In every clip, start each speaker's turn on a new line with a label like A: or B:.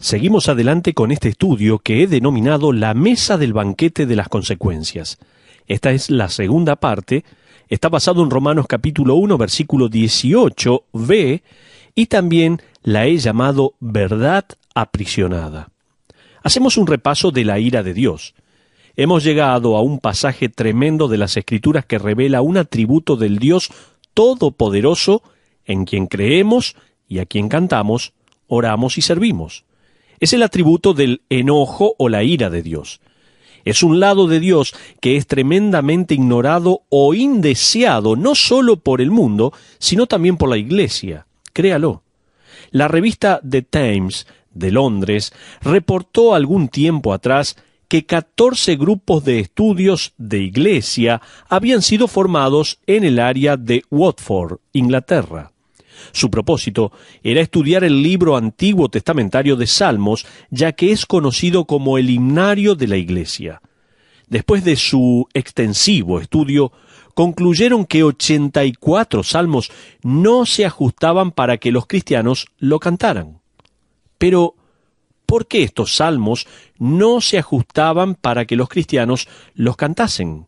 A: Seguimos adelante con este estudio que he denominado La Mesa del Banquete de las Consecuencias. Esta es la segunda parte, está basado en Romanos capítulo 1, versículo 18b, y también la he llamado Verdad Aprisionada. Hacemos un repaso de la ira de Dios. Hemos llegado a un pasaje tremendo de las Escrituras que revela un atributo del Dios Todopoderoso en quien creemos y a quien cantamos, oramos y servimos. Es el atributo del enojo o la ira de Dios. Es un lado de Dios que es tremendamente ignorado o indeseado, no solo por el mundo, sino también por la Iglesia. Créalo. La revista The Times de Londres reportó algún tiempo atrás que 14 grupos de estudios de Iglesia habían sido formados en el área de Watford, Inglaterra. Su propósito era estudiar el libro antiguo testamentario de Salmos, ya que es conocido como el himnario de la Iglesia. Después de su extensivo estudio, concluyeron que 84 salmos no se ajustaban para que los cristianos lo cantaran. Pero, ¿por qué estos salmos no se ajustaban para que los cristianos los cantasen?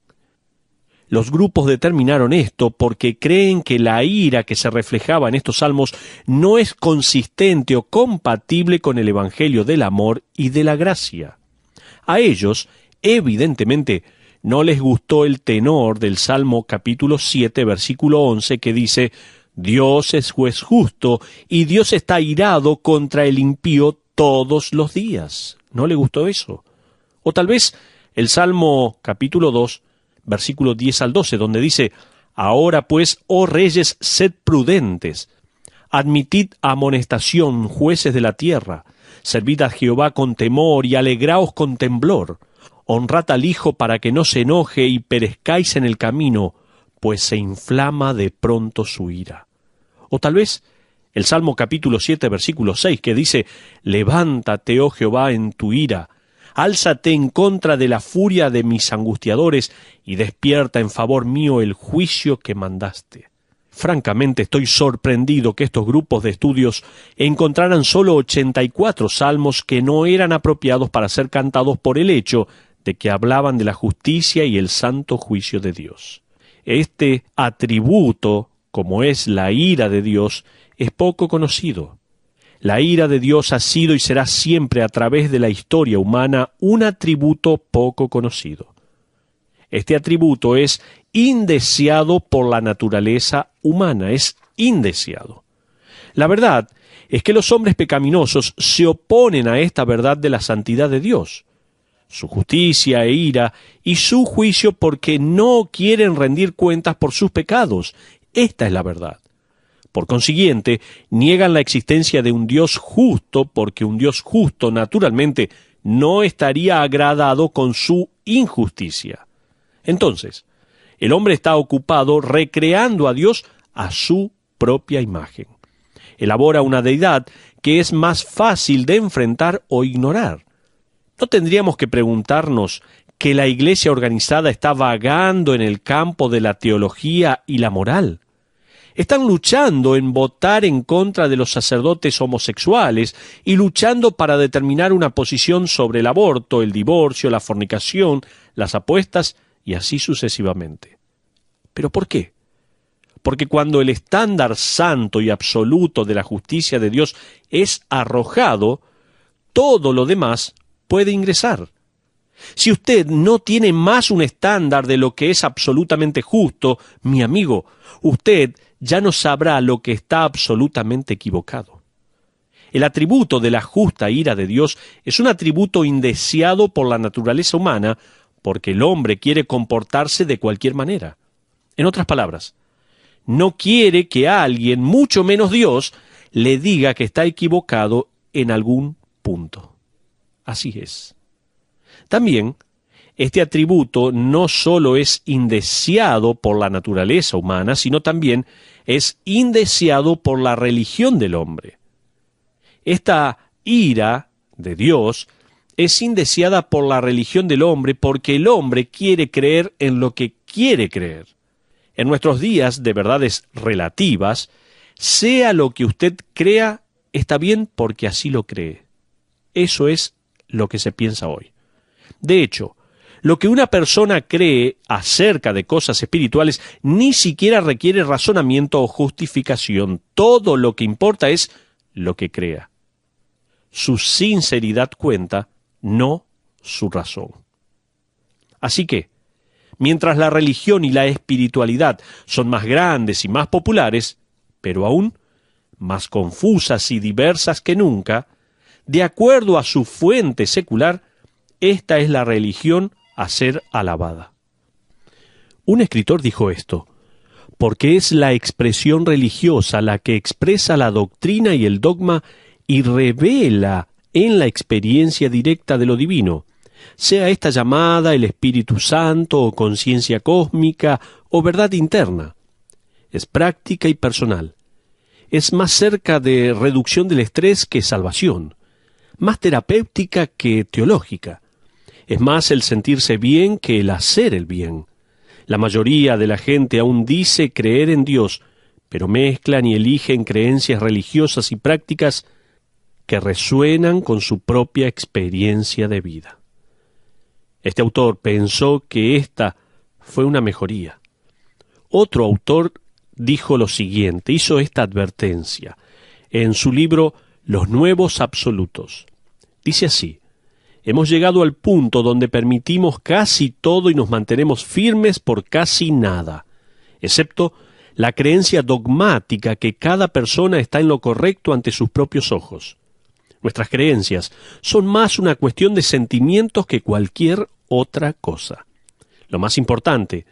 A: Los grupos determinaron esto porque creen que la ira que se reflejaba en estos salmos no es consistente o compatible con el Evangelio del amor y de la gracia. A ellos, evidentemente, no les gustó el tenor del Salmo capítulo 7, versículo 11, que dice: Dios es juez justo y Dios está irado contra el impío todos los días. ¿No le gustó eso? O tal vez el Salmo capítulo 2, versículo 10 al 12, donde dice: Ahora pues, oh reyes, sed prudentes, admitid amonestación, jueces de la tierra, servid a Jehová con temor y alegraos con temblor, honrad al Hijo para que no se enoje y perezcáis en el camino, pues se inflama de pronto su ira. O tal vez el Salmo capítulo 7, versículo 6, que dice: Levántate, oh Jehová, en tu ira, álzate en contra de la furia de mis angustiadores y despierta en favor mío el juicio que mandaste. Francamente estoy sorprendido que estos grupos de estudios encontraran solo 84 salmos que no eran apropiados para ser cantados por el hecho de que hablaban de la justicia y el santo juicio de Dios. Este atributo, como es la ira de Dios, es poco conocido. La ira de Dios ha sido y será siempre a través de la historia humana un atributo poco conocido. Este atributo es indeseado por la naturaleza humana, es indeseado. La verdad es que los hombres pecaminosos se oponen a esta verdad de la santidad de Dios, su justicia e ira y su juicio porque no quieren rendir cuentas por sus pecados. Esta es la verdad. Por consiguiente, niegan la existencia de un Dios justo porque un Dios justo, naturalmente, no estaría agradado con su injusticia. Entonces, el hombre está ocupado recreando a Dios a su propia imagen. Elabora una deidad que es más fácil de enfrentar o ignorar. ¿No tendríamos que preguntarnos que la iglesia organizada está vagando en el campo de la teología y la moral? Están luchando en votar en contra de los sacerdotes homosexuales y luchando para determinar una posición sobre el aborto, el divorcio, la fornicación, las apuestas y así sucesivamente. ¿Pero por qué? Porque cuando el estándar santo y absoluto de la justicia de Dios es arrojado, todo lo demás puede ingresar. Si usted no tiene más un estándar de lo que es absolutamente justo, mi amigo, usted ya no sabrá lo que está absolutamente equivocado. El atributo de la justa ira de Dios es un atributo indeseado por la naturaleza humana porque el hombre quiere comportarse de cualquier manera. En otras palabras, no quiere que alguien, mucho menos Dios, le diga que está equivocado en algún punto. Así es. También, este atributo no solo es indeseado por la naturaleza humana, sino también es indeseado por la religión del hombre. Esta ira de Dios es indeseada por la religión del hombre porque el hombre quiere creer en lo que quiere creer. En nuestros días de verdades relativas, sea lo que usted crea, está bien porque así lo cree. Eso es lo que se piensa hoy. De hecho, lo que una persona cree acerca de cosas espirituales ni siquiera requiere razonamiento o justificación. Todo lo que importa es lo que crea. Su sinceridad cuenta, no su razón. Así que, mientras la religión y la espiritualidad son más grandes y más populares, pero aún más confusas y diversas que nunca, de acuerdo a su fuente secular, esta es la religión a ser alabada. Un escritor dijo esto, porque es la expresión religiosa la que expresa la doctrina y el dogma y revela en la experiencia directa de lo divino, sea esta llamada el Espíritu Santo o conciencia cósmica o verdad interna. Es práctica y personal. Es más cerca de reducción del estrés que salvación, más terapéutica que teológica. Es más el sentirse bien que el hacer el bien. La mayoría de la gente aún dice creer en Dios, pero mezclan y eligen creencias religiosas y prácticas que resuenan con su propia experiencia de vida. Este autor pensó que esta fue una mejoría. Otro autor dijo lo siguiente, hizo esta advertencia en su libro Los Nuevos Absolutos. Dice así: hemos llegado al punto donde permitimos casi todo y nos mantenemos firmes por casi nada, excepto la creencia dogmática que cada persona está en lo correcto ante sus propios ojos. Nuestras creencias son más una cuestión de sentimientos que cualquier otra cosa. Lo más importante,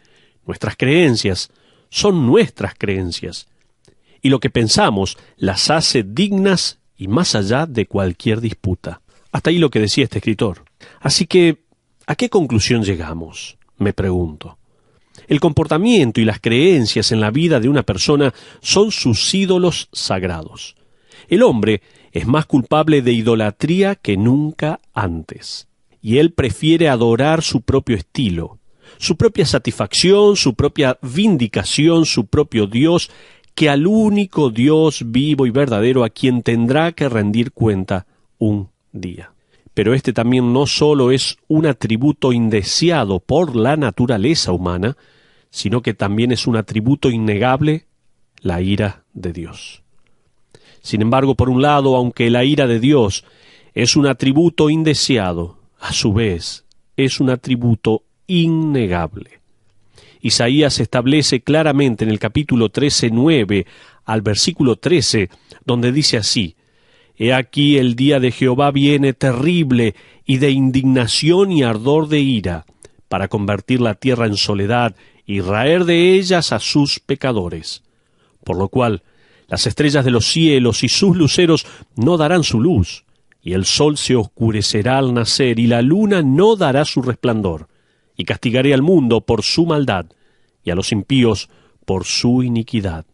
A: nuestras creencias son nuestras creencias, y lo que pensamos las hace dignas y más allá de cualquier disputa. Hasta ahí lo que decía este escritor. Así que, ¿a qué conclusión llegamos? Me pregunto. El comportamiento y las creencias en la vida de una persona son sus ídolos sagrados. El hombre es más culpable de idolatría que nunca antes, y él prefiere adorar su propio estilo, su propia satisfacción, su propia vindicación, su propio Dios, que al único Dios vivo y verdadero a quien tendrá que rendir cuenta un día. Pero este también no solo es un atributo indeseado por la naturaleza humana, sino que también es un atributo innegable, la ira de Dios. Sin embargo, por un lado, aunque la ira de Dios es un atributo indeseado, a su vez es un atributo innegable. Isaías establece claramente en el capítulo 13:9 al versículo 13, donde dice así: He aquí el día de Jehová viene terrible y de indignación y ardor de ira, para convertir la tierra en soledad y raer de ellas a sus pecadores. Por lo cual, las estrellas de los cielos y sus luceros no darán su luz, y el sol se oscurecerá al nacer, y la luna no dará su resplandor. Y castigaré al mundo por su maldad, y a los impíos por su iniquidad.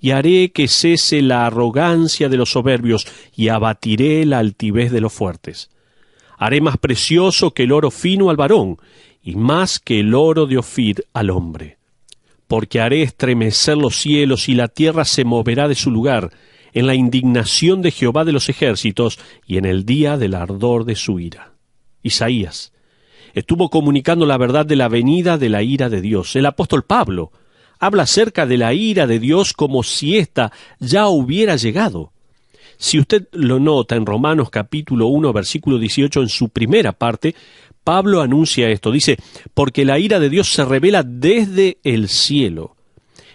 A: Y haré que cese la arrogancia de los soberbios, y abatiré la altivez de los fuertes. Haré más precioso que el oro fino al varón, y más que el oro de Ofir al hombre. Porque haré estremecer los cielos, y la tierra se moverá de su lugar, en la indignación de Jehová de los ejércitos, y en el día del ardor de su ira. Isaías estuvo comunicando la verdad de la venida de la ira de Dios. El apóstol Pablo habla acerca de la ira de Dios como si ésta ya hubiera llegado. Si usted lo nota en Romanos capítulo 1, versículo 18, en su primera parte, Pablo anuncia esto. Dice, porque la ira de Dios se revela desde el cielo.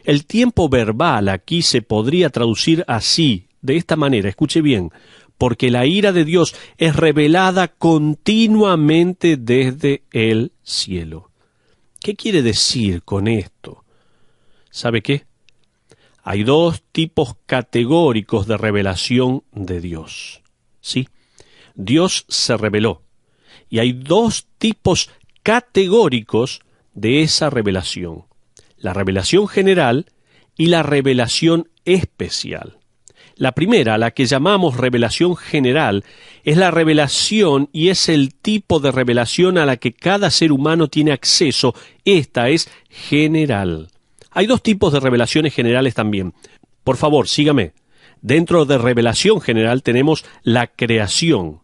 A: El tiempo verbal aquí se podría traducir así, de esta manera, escuche bien, porque la ira de Dios es revelada continuamente desde el cielo. ¿Qué quiere decir con esto? ¿Sabe qué? Hay dos tipos categóricos de revelación de Dios. ¿Sí? Dios se reveló. Y hay dos tipos categóricos de esa revelación. La revelación general y la revelación especial. La primera, la que llamamos revelación general, es la revelación y es el tipo de revelación a la que cada ser humano tiene acceso. Esta es general. Hay dos tipos de revelaciones generales también. Por favor, sígame. Dentro de revelación general tenemos la creación.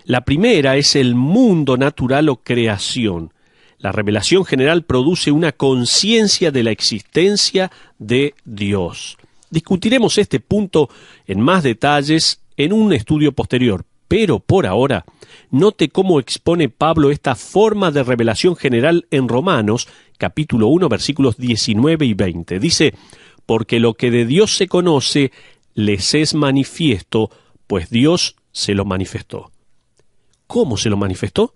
A: La primera es el mundo natural o creación. La revelación general produce una conciencia de la existencia de Dios. Discutiremos este punto en más detalles en un estudio posterior, pero por ahora, note cómo expone Pablo esta forma de revelación general en Romanos, capítulo 1, versículos 19 y 20. Dice, porque lo que de Dios se conoce les es manifiesto, pues Dios se lo manifestó. ¿Cómo se lo manifestó?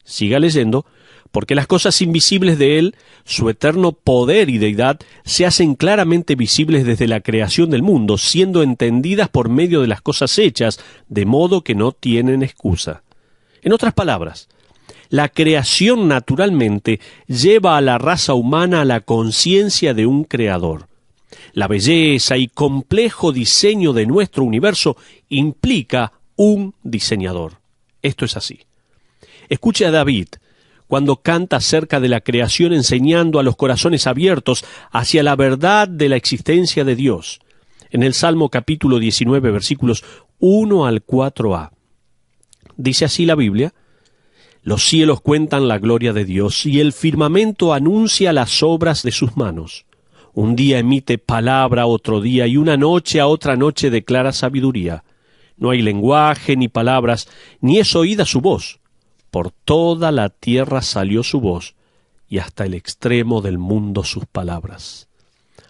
A: Siga leyendo. Porque las cosas invisibles de Él, su eterno poder y deidad, se hacen claramente visibles desde la creación del mundo, siendo entendidas por medio de las cosas hechas, de modo que no tienen excusa. En otras palabras, la creación naturalmente lleva a la raza humana a la conciencia de un creador. La belleza y complejo diseño de nuestro universo implica un diseñador. Esto es así. Escuche a David cuando canta acerca de la creación, enseñando a los corazones abiertos hacia la verdad de la existencia de Dios. En el Salmo capítulo 19, versículos 1 al 4a. Dice así la Biblia: los cielos cuentan la gloria de Dios, y el firmamento anuncia las obras de sus manos. Un día emite palabra a otro día, y una noche a otra noche declara sabiduría. No hay lenguaje ni palabras, ni es oída su voz. Por toda la tierra salió su voz, y hasta el extremo del mundo sus palabras.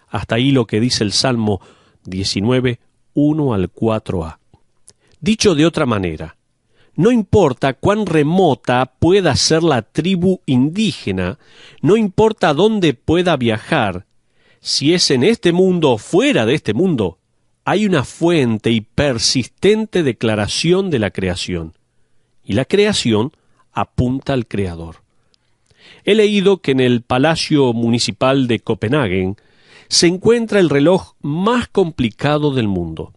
A: Hasta ahí lo que dice el Salmo 19, 1 al 4a. Dicho de otra manera, no importa cuán remota pueda ser la tribu indígena, no importa dónde pueda viajar, si es en este mundo o fuera de este mundo, hay una fuente y persistente declaración de la creación. Y la creación apunta al Creador. He leído que en el Palacio Municipal de Copenhague se encuentra el reloj más complicado del mundo.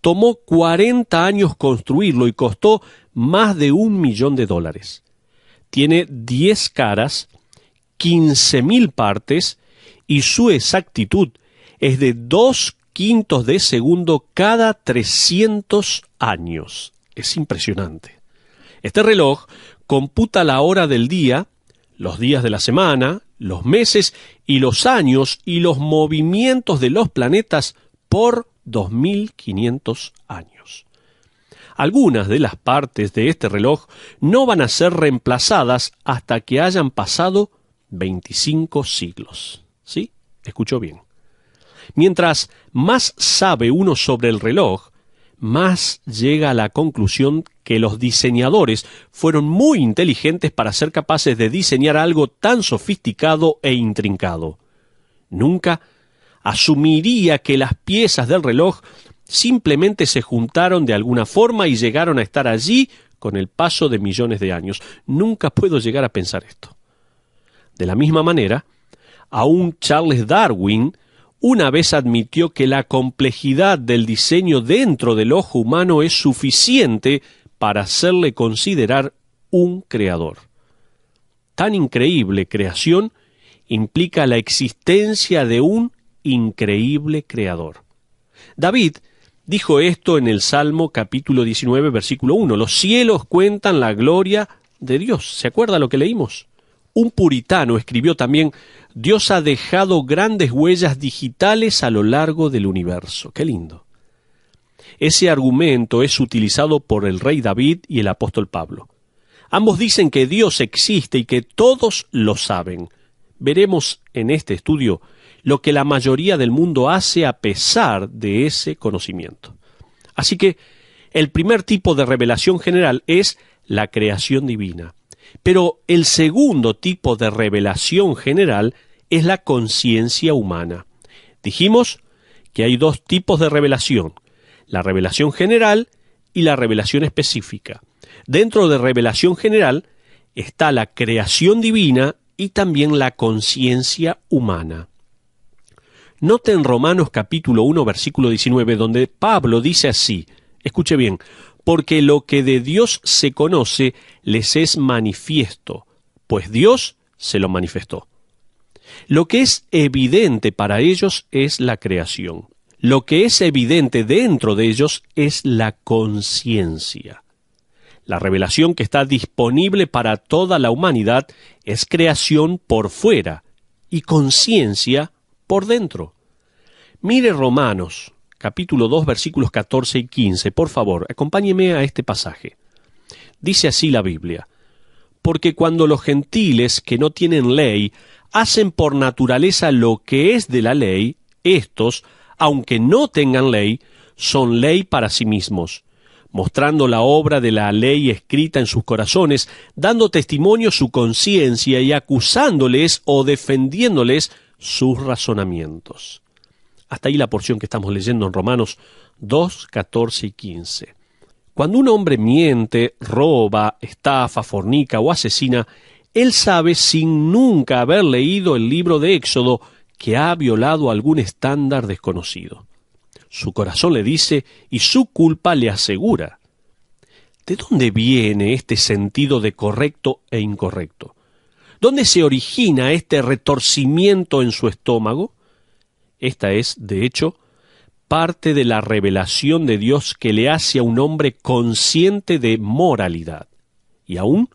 A: Tomó 40 años construirlo y costó más de $1 millón. Tiene 10 caras, 15.000 partes y su exactitud es de 2/5 de segundo cada 300 años. Es impresionante. Este reloj computa la hora del día, los días de la semana, los meses y los años y los movimientos de los planetas por 2.500 años. Algunas de las partes de este reloj no van a ser reemplazadas hasta que hayan pasado 25 siglos. ¿Sí? Escuchó bien. Mientras más sabe uno sobre el reloj, más llega a la conclusión que los diseñadores fueron muy inteligentes para ser capaces de diseñar algo tan sofisticado e intrincado. Nunca asumiría que las piezas del reloj simplemente se juntaron de alguna forma y llegaron a estar allí con el paso de millones de años. Nunca puedo llegar a pensar esto. De la misma manera, aún Charles Darwin una vez admitió que la complejidad del diseño dentro del ojo humano es suficiente para hacerle considerar un creador. Tan increíble creación implica la existencia de un increíble creador. David dijo esto en el Salmo capítulo 19, versículo 1. Los cielos cuentan la gloria de Dios. ¿Se acuerda lo que leímos? Un puritano escribió también: Dios ha dejado grandes huellas digitales a lo largo del universo. ¡Qué lindo! Ese argumento es utilizado por el rey David y el apóstol Pablo. Ambos dicen que Dios existe y que todos lo saben. Veremos en este estudio lo que la mayoría del mundo hace a pesar de ese conocimiento. Así que el primer tipo de revelación general es la creación divina. Pero el segundo tipo de revelación general es la conciencia humana. Dijimos que hay dos tipos de revelación: la revelación general y la revelación específica. Dentro de revelación general está la creación divina y también la conciencia humana. Note en Romanos capítulo 1, versículo 19, donde Pablo dice así, escuche bien: porque lo que de Dios se conoce les es manifiesto, pues Dios se lo manifestó. Lo que es evidente para ellos es la creación. Lo que es evidente dentro de ellos es la conciencia. La revelación que está disponible para toda la humanidad es creación por fuera y conciencia por dentro. Mire Romanos, capítulo 2, versículos 14 y 15. Por favor, acompáñeme a este pasaje. Dice así la Biblia: porque cuando los gentiles que no tienen ley hacen por naturaleza lo que es de la ley, éstos, aunque no tengan ley, son ley para sí mismos, mostrando la obra de la ley escrita en sus corazones, dando testimonio su conciencia y acusándoles o defendiéndoles sus razonamientos. Hasta ahí la porción que estamos leyendo en Romanos 2, 14 y 15. Cuando un hombre miente, roba, estafa, fornica o asesina, él sabe sin nunca haber leído el libro de Éxodo que ha violado algún estándar desconocido. Su corazón le dice y su culpa le asegura. ¿De dónde viene este sentido de correcto e incorrecto? ¿Dónde se origina este retorcimiento en su estómago? Esta es, de hecho, parte de la revelación de Dios que le hace a un hombre consciente de moralidad. Y aún,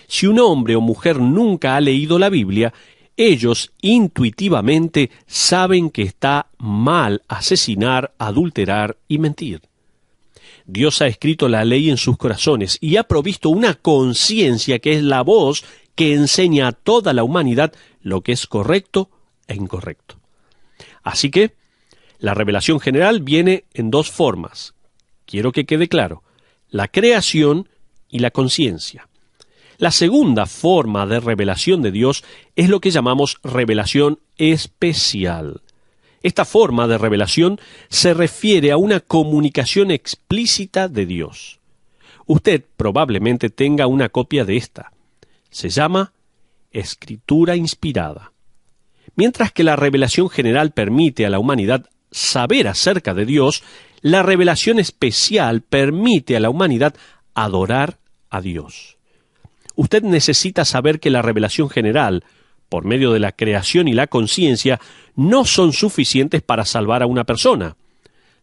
A: si un hombre o mujer nunca ha leído la Biblia, ellos intuitivamente saben que está mal asesinar, adulterar y mentir. Dios ha escrito la ley en sus corazones y ha provisto una conciencia que es la voz que enseña a toda la humanidad lo que es correcto e incorrecto. Así que, la revelación general viene en dos formas. Quiero que quede claro: la creación y la conciencia. La segunda forma de revelación de Dios es lo que llamamos revelación especial. Esta forma de revelación se refiere a una comunicación explícita de Dios. Usted probablemente tenga una copia de esta. Se llama Escritura Inspirada. Mientras que la revelación general permite a la humanidad saber acerca de Dios, la revelación especial permite a la humanidad adorar a Dios. Usted necesita saber que la revelación general, por medio de la creación y la conciencia, no son suficientes para salvar a una persona.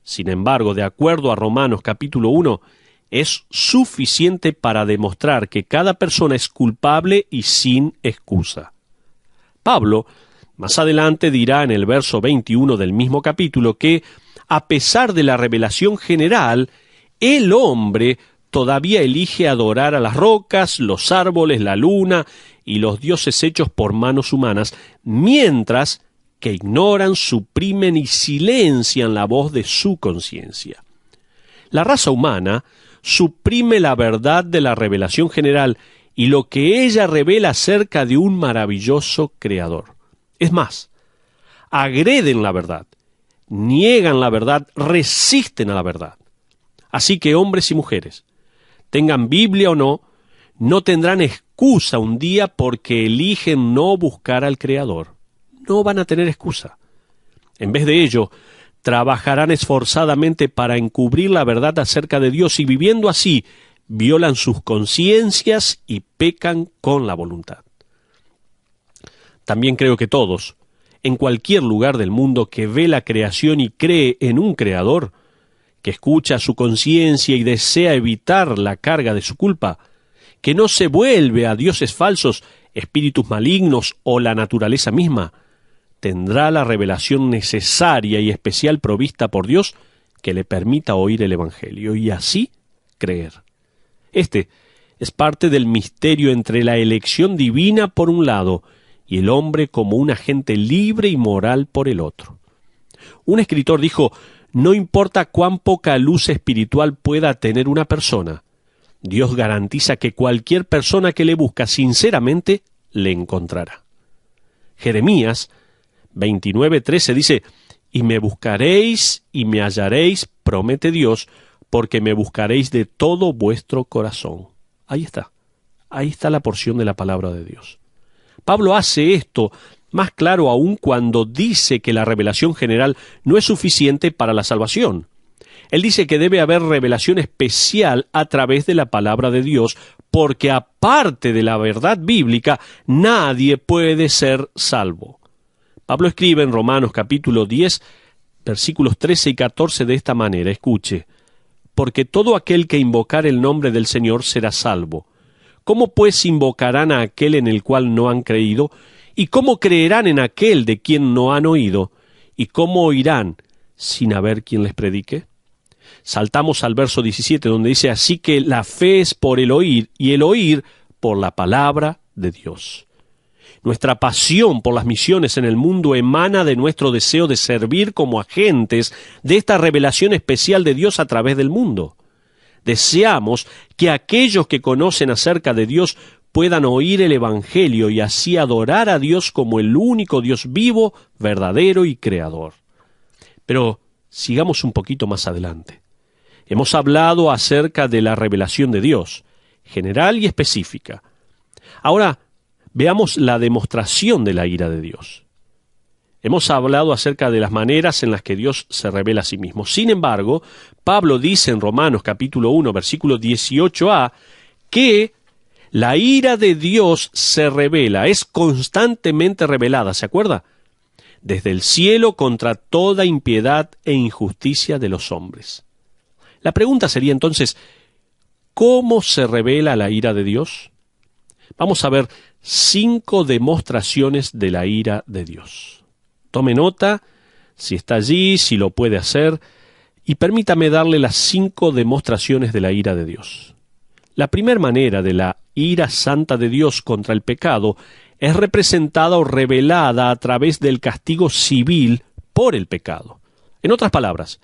A: Sin embargo, de acuerdo a Romanos capítulo 1, es suficiente para demostrar que cada persona es culpable y sin excusa. Pablo, más adelante dirá en el verso 21 del mismo capítulo que, a pesar de la revelación general, el hombre todavía elige adorar a las rocas, los árboles, la luna y los dioses hechos por manos humanas, mientras que ignoran, suprimen y silencian la voz de su conciencia. La raza humana suprime la verdad de la revelación general y lo que ella revela acerca de un maravilloso Creador. Es más, agreden la verdad, niegan la verdad, resisten a la verdad. Así que hombres y mujeres, tengan Biblia o no, no tendrán excusa un día porque eligen no buscar al Creador. No van a tener excusa. En vez de ello, trabajarán esforzadamente para encubrir la verdad acerca de Dios y viviendo así, violan sus conciencias y pecan con la voluntad. También creo que todos, en cualquier lugar del mundo que ve la creación y cree en un Creador, que escucha su conciencia y desea evitar la carga de su culpa, que no se vuelve a dioses falsos, espíritus malignos o la naturaleza misma, tendrá la revelación necesaria y especial provista por Dios que le permita oír el Evangelio y así creer. Este es parte del misterio entre la elección divina por un lado y el hombre como un agente libre y moral por el otro. Un escritor dijo: no importa cuán poca luz espiritual pueda tener una persona, Dios garantiza que cualquier persona que le busca sinceramente le encontrará. Jeremías 29:13 dice: y me buscaréis y me hallaréis, promete Dios, porque me buscaréis de todo vuestro corazón. Ahí está la porción de la palabra de Dios. Pablo hace esto más claro aún cuando dice que la revelación general no es suficiente para la salvación. Él dice que debe haber revelación especial a través de la palabra de Dios, porque aparte de la verdad bíblica, nadie puede ser salvo. Pablo escribe en Romanos capítulo 10, versículos 13 y 14 de esta manera, escuche: porque todo aquel que invocar el nombre del Señor será salvo. ¿Cómo pues invocarán a aquel en el cual no han creído? ¿Y cómo creerán en aquel de quien no han oído? ¿Y cómo oirán sin haber quien les predique? Saltamos al verso 17, donde dice, así que la fe es por el oír, y el oír por la palabra de Dios. Nuestra pasión por las misiones en el mundo emana de nuestro deseo de servir como agentes de esta revelación especial de Dios a través del mundo. Deseamos que aquellos que conocen acerca de Dios puedan oír el Evangelio y así adorar a Dios como el único Dios vivo, verdadero y creador. Pero sigamos un poquito más adelante. Hemos hablado acerca de la revelación de Dios, general y específica. Ahora, veamos la demostración de la ira de Dios. Hemos hablado acerca de las maneras en las que Dios se revela a sí mismo. Sin embargo, Pablo dice en Romanos capítulo 1, versículo 18a, que la ira de Dios se revela, es constantemente revelada, ¿se acuerda? Desde el cielo contra toda impiedad e injusticia de los hombres. La pregunta sería entonces, ¿cómo se revela la ira de Dios? Vamos a ver 5 demostraciones de la ira de Dios. Tome nota, si está allí, si lo puede hacer, y permítame darle las 5 demostraciones de la ira de Dios. La primera manera de la ira santa de Dios contra el pecado es representada o revelada a través del castigo civil por el pecado. En otras palabras,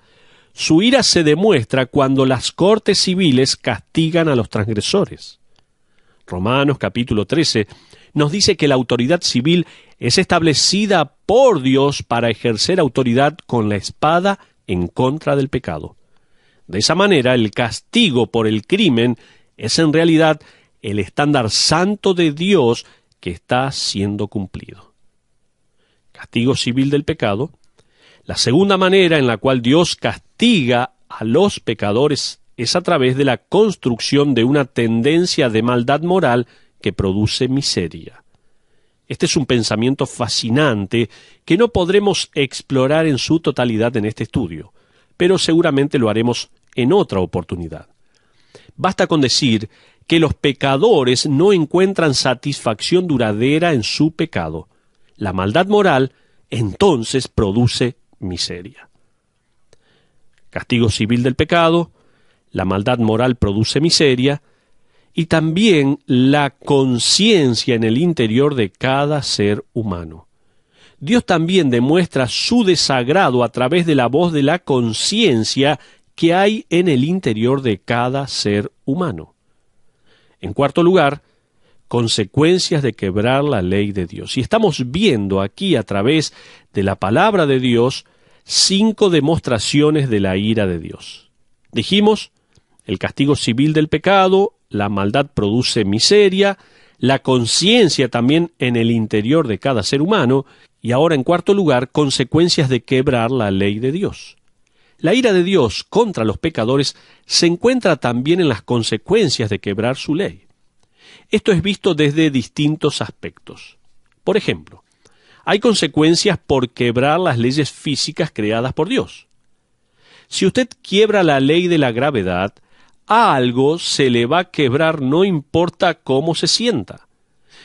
A: su ira se demuestra cuando las cortes civiles castigan a los transgresores. Romanos capítulo 13 nos dice que la autoridad civil es establecida por Dios para ejercer autoridad con la espada en contra del pecado. De esa manera, el castigo por el crimen es en realidad el estándar santo de Dios que está siendo cumplido. Castigo civil del pecado. La segunda manera en la cual Dios castiga a los pecadores es a través de la construcción de una tendencia de maldad moral que produce miseria. Este es un pensamiento fascinante que no podremos explorar en su totalidad en este estudio, pero seguramente lo haremos en otra oportunidad. Basta con decir que los pecadores no encuentran satisfacción duradera en su pecado. La maldad moral entonces produce miseria. Castigo civil del pecado, la maldad moral produce miseria, y también la conciencia en el interior de cada ser humano. Dios también demuestra su desagrado a través de la voz de la conciencia que hay en el interior de cada ser humano. En cuarto lugar, consecuencias de quebrar la ley de Dios. Y estamos viendo aquí a través de la palabra de Dios 5 demostraciones de la ira de Dios. Dijimos, el castigo civil del pecado, la maldad produce miseria, la conciencia también en el interior de cada ser humano, y ahora en cuarto lugar, consecuencias de quebrar la ley de Dios. La ira de Dios contra los pecadores se encuentra también en las consecuencias de quebrar su ley. Esto es visto desde distintos aspectos. Por ejemplo, hay consecuencias por quebrar las leyes físicas creadas por Dios. Si usted quiebra la ley de la gravedad, a algo se le va a quebrar no importa cómo se sienta.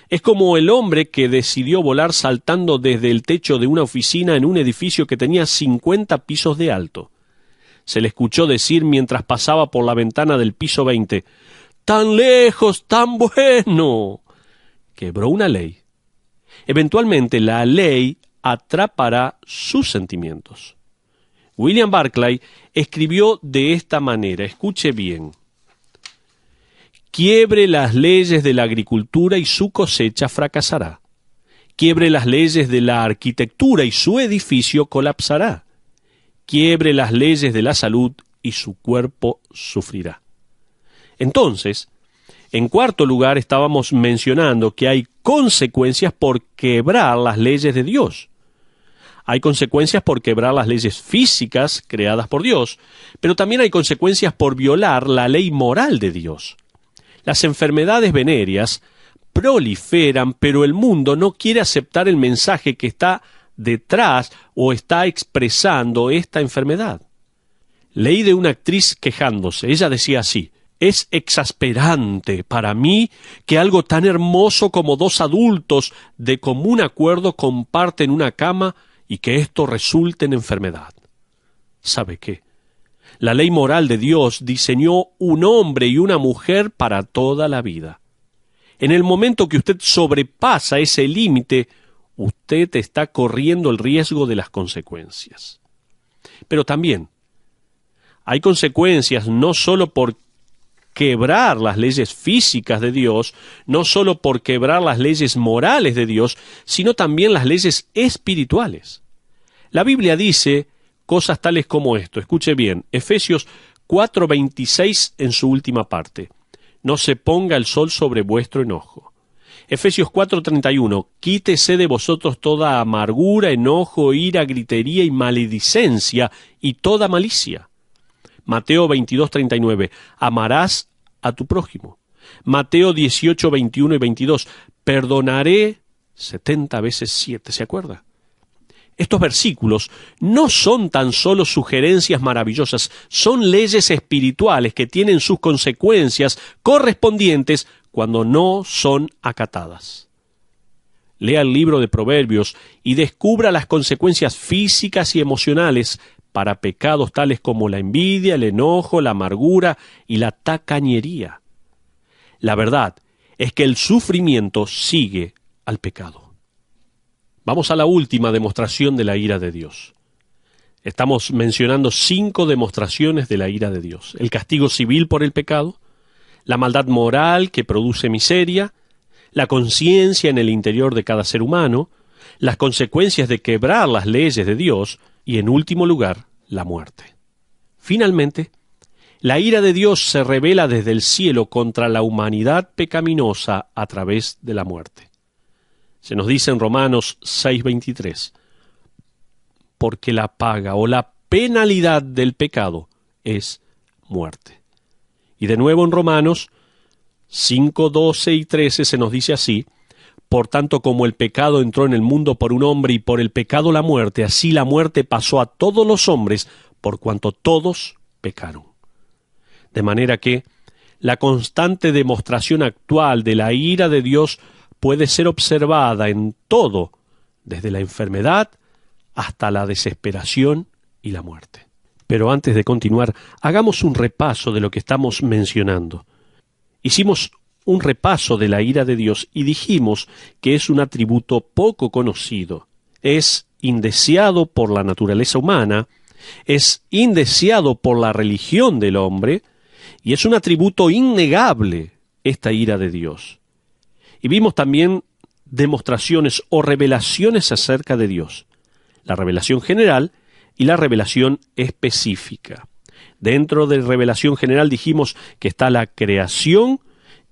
A: Es como el hombre que decidió volar saltando desde el techo de una oficina en un edificio que tenía 50 pisos de alto. Se le escuchó decir mientras pasaba por la ventana del piso 20, ¡tan lejos, tan bueno! Quebró una ley. Eventualmente la ley atrapará sus sentimientos. William Barclay escribió de esta manera, escuche bien: quiebre las leyes de la agricultura y su cosecha fracasará. Quiebre las leyes de la arquitectura y su edificio colapsará. Quiebre las leyes de la salud y su cuerpo sufrirá. Entonces, en cuarto lugar, estábamos mencionando que hay consecuencias por quebrar las leyes de Dios. Hay consecuencias por quebrar las leyes físicas creadas por Dios, pero también hay consecuencias por violar la ley moral de Dios. Las enfermedades venéreas proliferan, pero el mundo no quiere aceptar el mensaje que está detrás o está expresando esta enfermedad. Leí de una actriz quejándose. Ella decía así: es exasperante para mí que algo tan hermoso como dos adultos de común acuerdo comparten una cama y que esto resulte en enfermedad. ¿Sabe qué? La ley moral de Dios diseñó un hombre y una mujer para toda la vida. En el momento que usted sobrepasa ese límite, usted está corriendo el riesgo de las consecuencias. Pero también hay consecuencias no solo por quebrar las leyes físicas de Dios, no solo por quebrar las leyes morales de Dios, sino también las leyes espirituales. La Biblia dice cosas tales como esto. Escuche bien, Efesios 4:26 en su última parte. No se ponga el sol sobre vuestro enojo. Efesios 4:31, quítese de vosotros toda amargura, enojo, ira, gritería y maledicencia y toda malicia. Mateo 22:39, amarás a tu prójimo. Mateo 18:21 y 22, perdonaré 70 veces 7, ¿se acuerda? Estos versículos no son tan solo sugerencias maravillosas, son leyes espirituales que tienen sus consecuencias correspondientes cuando no son acatadas. Lea el libro de Proverbios y descubra las consecuencias físicas y emocionales para pecados tales como la envidia, el enojo, la amargura y la tacañería. La verdad es que el sufrimiento sigue al pecado. Vamos a la última demostración de la ira de Dios. Estamos mencionando 5 demostraciones de la ira de Dios: el castigo civil por el pecado, la maldad moral que produce miseria, la conciencia en el interior de cada ser humano, las consecuencias de quebrar las leyes de Dios y, en último lugar, la muerte. Finalmente, la ira de Dios se revela desde el cielo contra la humanidad pecaminosa a través de la muerte. Se nos dice en Romanos 6:23, porque la paga o la penalidad del pecado es muerte. Y de nuevo en Romanos 5:12 y 13 se nos dice así, por tanto como el pecado entró en el mundo por un hombre y por el pecado la muerte, así la muerte pasó a todos los hombres por cuanto todos pecaron. De manera que la constante demostración actual de la ira de Dios puede ser observada en todo, desde la enfermedad hasta la desesperación y la muerte. Pero antes de continuar, hagamos un repaso de lo que estamos mencionando. Hicimos un repaso de la ira de Dios y dijimos que es un atributo poco conocido, es indeseado por la naturaleza humana, es indeseado por la religión del hombre y es un atributo innegable, esta ira de Dios. Y vimos también demostraciones o revelaciones acerca de Dios, la revelación general y la revelación específica. Dentro de revelación general dijimos que está la creación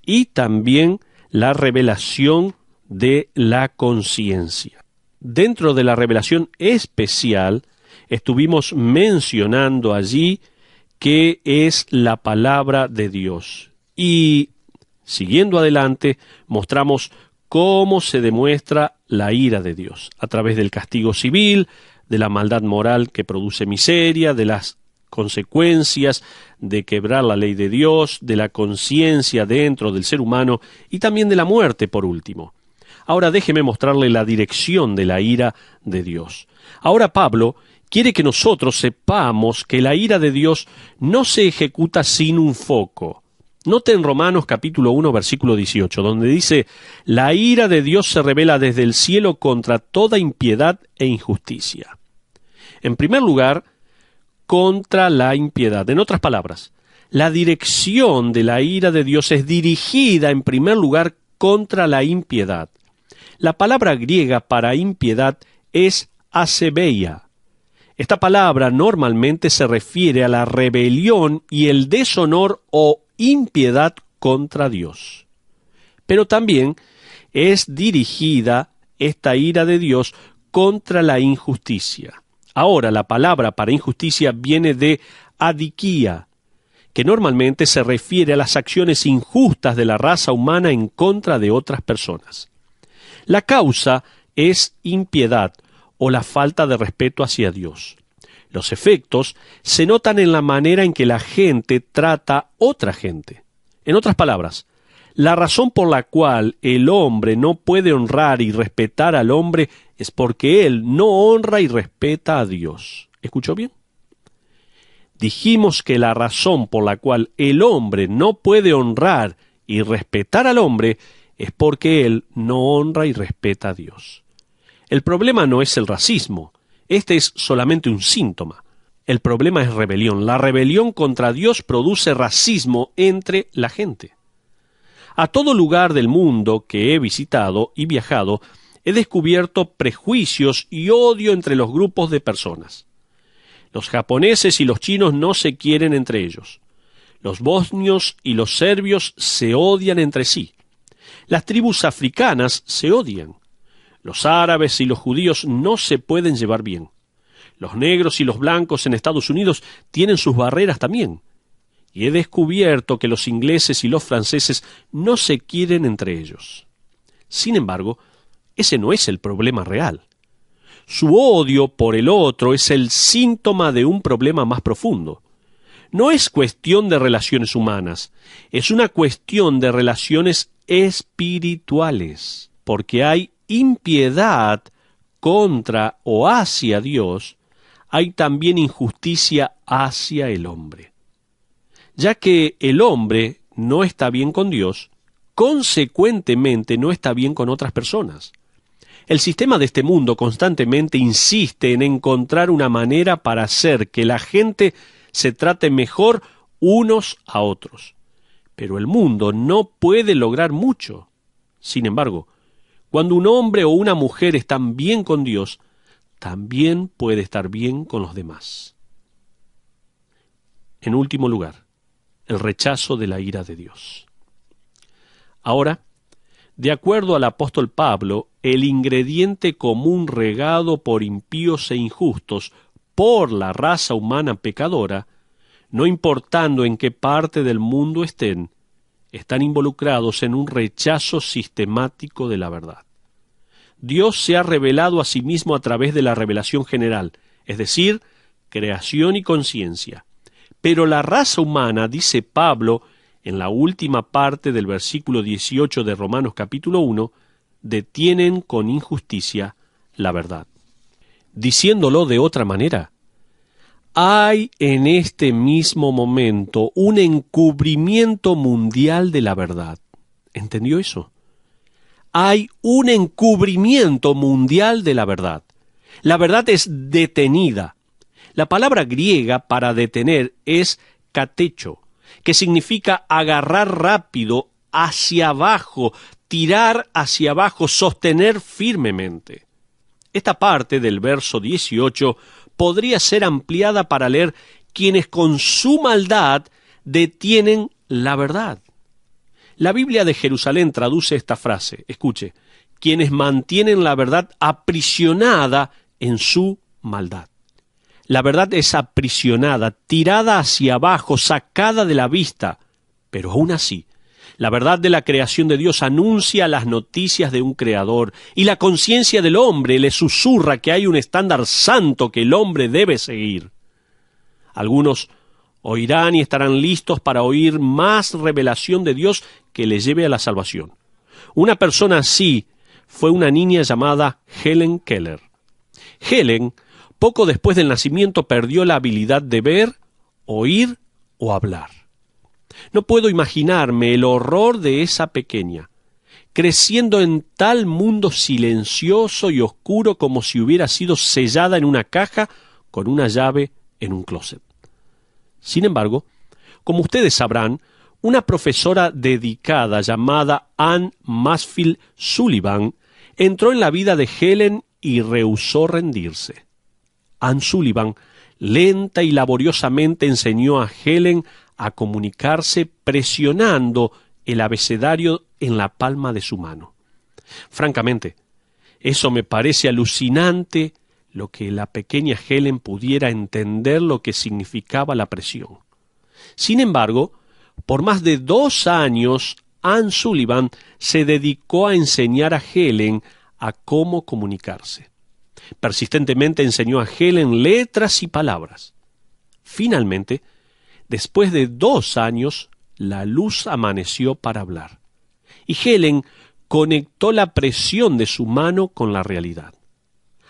A: y también la revelación de la conciencia. Dentro de la revelación especial estuvimos mencionando allí qué es la palabra de Dios. Y siguiendo adelante, mostramos cómo se demuestra la ira de Dios, a través del castigo civil, de la maldad moral que produce miseria, de las consecuencias de quebrar la ley de Dios, de la conciencia dentro del ser humano y también de la muerte, por último. Ahora déjeme mostrarle la dirección de la ira de Dios. Ahora Pablo quiere que nosotros sepamos que la ira de Dios no se ejecuta sin un foco. Note en Romanos capítulo 1, versículo 18, donde dice, la ira de Dios se revela desde el cielo contra toda impiedad e injusticia. En primer lugar, contra la impiedad. En otras palabras, la dirección de la ira de Dios es dirigida en primer lugar contra la impiedad. La palabra griega para impiedad es asebeia. Esta palabra normalmente se refiere a la rebelión y el deshonor o impiedad contra Dios. Pero también es dirigida esta ira de Dios contra la injusticia. Ahora, la palabra para injusticia viene de adiquía, que normalmente se refiere a las acciones injustas de la raza humana en contra de otras personas. La causa es impiedad o la falta de respeto hacia Dios. Los efectos se notan en la manera en que la gente trata a otra gente. En otras palabras, la razón por la cual el hombre no puede honrar y respetar al hombre es porque él no honra y respeta a Dios. ¿Escuchó bien? Dijimos que la razón por la cual el hombre no puede honrar y respetar al hombre es porque él no honra y respeta a Dios. El problema no es el racismo. Este es solamente un síntoma. El problema es rebelión. La rebelión contra Dios produce racismo entre la gente. A todo lugar del mundo que he visitado y viajado, he descubierto prejuicios y odio entre los grupos de personas. Los japoneses y los chinos no se quieren entre ellos. Los bosnios y los serbios se odian entre sí. Las tribus africanas se odian. Los árabes y los judíos no se pueden llevar bien. Los negros y los blancos en Estados Unidos tienen sus barreras también. Y he descubierto que los ingleses y los franceses no se quieren entre ellos. Sin embargo, ese no es el problema real. Su odio por el otro es el síntoma de un problema más profundo. No es cuestión de relaciones humanas, es una cuestión de relaciones espirituales, porque hay impiedad contra o hacia Dios, hay también injusticia hacia el hombre. Ya que el hombre no está bien con Dios, consecuentemente no está bien con otras personas. El sistema de este mundo constantemente insiste en encontrar una manera para hacer que la gente se trate mejor unos a otros. Pero el mundo no puede lograr mucho. Sin embargo, cuando un hombre o una mujer están bien con Dios, también puede estar bien con los demás. En último lugar, el rechazo de la ira de Dios. Ahora, de acuerdo al apóstol Pablo, el ingrediente común regado por impíos e injustos por la raza humana pecadora, no importando en qué parte del mundo están involucrados en un rechazo sistemático de la verdad. Dios se ha revelado a sí mismo a través de la revelación general, es decir, creación y conciencia. Pero la raza humana, dice Pablo, en la última parte del versículo 18 de Romanos capítulo 1, detienen con injusticia la verdad. Diciéndolo de otra manera, hay en este mismo momento un encubrimiento mundial de la verdad. ¿Entendió eso? Hay un encubrimiento mundial de la verdad. La verdad es detenida. La palabra griega para detener es katecho, que significa agarrar rápido, hacia abajo, tirar hacia abajo, sostener firmemente. Esta parte del verso 18 podría ser ampliada para leer: quienes con su maldad detienen la verdad. La Biblia de Jerusalén traduce esta frase, escuche, quienes mantienen la verdad aprisionada en su maldad. La verdad es aprisionada, tirada hacia abajo, sacada de la vista, pero aún así, la verdad de la creación de Dios anuncia las noticias de un creador, y la conciencia del hombre le susurra que hay un estándar santo que el hombre debe seguir. Algunos oirán y estarán listos para oír más revelación de Dios que les lleve a la salvación. Una persona así fue una niña llamada Helen Keller. Helen, poco después del nacimiento, perdió la habilidad de ver, oír o hablar. No puedo imaginarme el horror de esa pequeña, creciendo en tal mundo silencioso y oscuro como si hubiera sido sellada en una caja con una llave en un closet. Sin embargo, como ustedes sabrán, una profesora dedicada llamada Anne Mansfield Sullivan entró en la vida de Helen y rehusó rendirse. Anne Sullivan lenta y laboriosamente enseñó a Helen a comunicarse presionando el abecedario en la palma de su mano. Francamente, eso me parece alucinante, lo que la pequeña Helen pudiera entender lo que significaba la presión. Sin embargo, por más de 2 años, Anne Sullivan se dedicó a enseñar a Helen a cómo comunicarse. Persistentemente enseñó a Helen letras y palabras. Finalmente, después de 2 años, la luz amaneció para hablar. Y Helen conectó la presión de su mano con la realidad.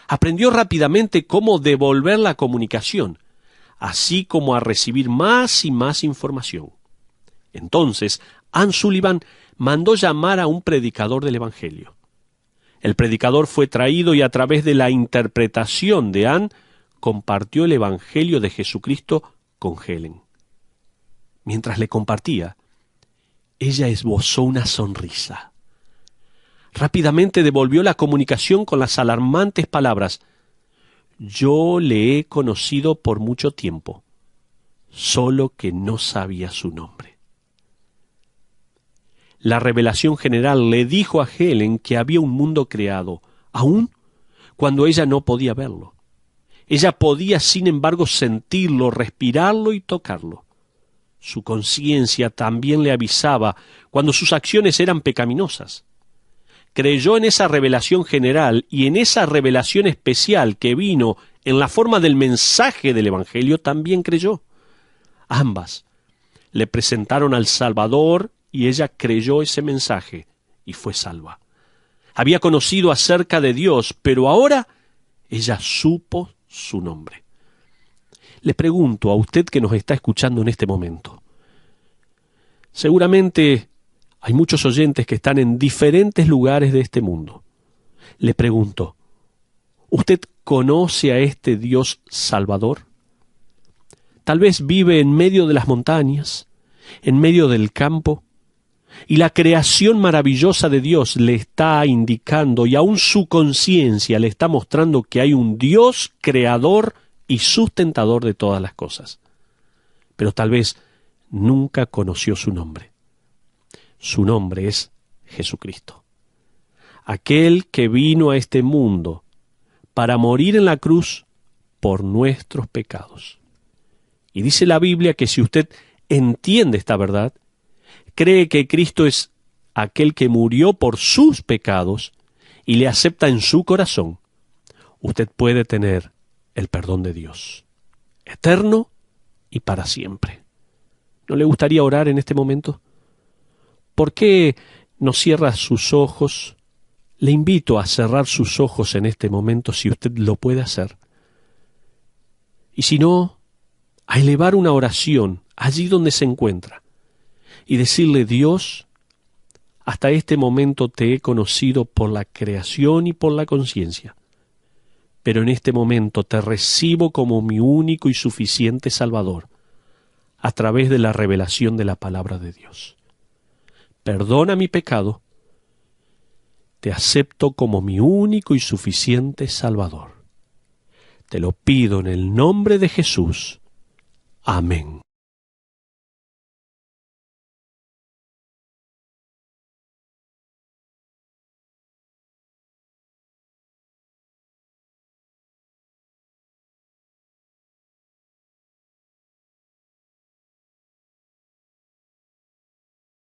A: Aprendió rápidamente cómo devolver la comunicación, así como a recibir más y más información. Entonces, Ann Sullivan mandó llamar a un predicador del Evangelio. El predicador fue traído y a través de la interpretación de Ann, compartió el Evangelio de Jesucristo con Helen. Mientras le compartía, ella esbozó una sonrisa. Rápidamente devolvió la comunicación con las alarmantes palabras: «Yo le he conocido por mucho tiempo, solo que no sabía su nombre». La revelación general le dijo a Helen que había un mundo creado, aun cuando ella no podía verlo. Ella podía, sin embargo, sentirlo, respirarlo y tocarlo. Su conciencia también le avisaba cuando sus acciones eran pecaminosas. Creyó en esa revelación general y en esa revelación especial que vino en la forma del mensaje del Evangelio también creyó. Ambas le presentaron al Salvador y ella creyó ese mensaje y fue salva. Había conocido acerca de Dios, pero ahora ella supo su nombre. Le pregunto a usted que nos está escuchando en este momento. Seguramente hay muchos oyentes que están en diferentes lugares de este mundo. Le pregunto, ¿usted conoce a este Dios Salvador? Tal vez vive en medio de las montañas, en medio del campo, y la creación maravillosa de Dios le está indicando, y aún su conciencia le está mostrando que hay un Dios creador y sustentador de todas las cosas. Pero tal vez nunca conoció su nombre. Su nombre es Jesucristo. Aquel que vino a este mundo para morir en la cruz por nuestros pecados. Y dice la Biblia que si usted entiende esta verdad, cree que Cristo es aquel que murió por sus pecados y le acepta en su corazón, usted puede tener el perdón de Dios, eterno y para siempre. ¿No le gustaría orar en este momento? ¿Por qué no cierra sus ojos? Le invito a cerrar sus ojos en este momento si usted lo puede hacer. Y si no, a elevar una oración allí donde se encuentra y decirle: Dios, hasta este momento te he conocido por la creación y por la conciencia, pero en este momento te recibo como mi único y suficiente Salvador a través de la revelación de la palabra de Dios. Perdona mi pecado, te acepto como mi único y suficiente Salvador. Te lo pido en el nombre de Jesús. Amén.